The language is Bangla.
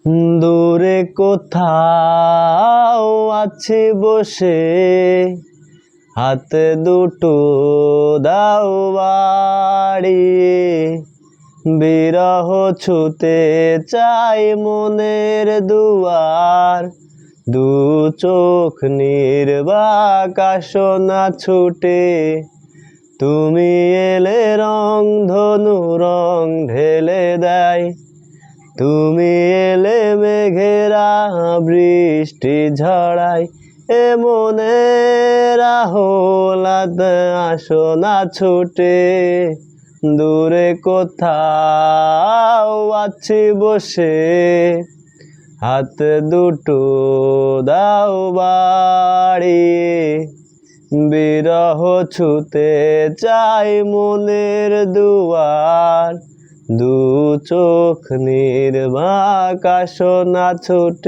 দূরে কোথাও আছি বসে, হাতে দুটো দাও বাড়িয়ে, বিরহ ছুতে চাই মনের দুয়ার, দু চোখ নির্বাক আসনা ছুটে, তুমি এলে রং ধনু রং ঢেলে দেয়, তুমি এলে মেঘেরা বৃষ্টি ঝড়ায়, এ মনের আহ্লাদ আসনা ছুটে, দূরে কোথাও আছি বসে, হাত দুটো দাও বাড়িয়ে, বিরহ ছুতে চাই মনের দুয়ার, দু চোখ নির্বাক আসনা ছুটে।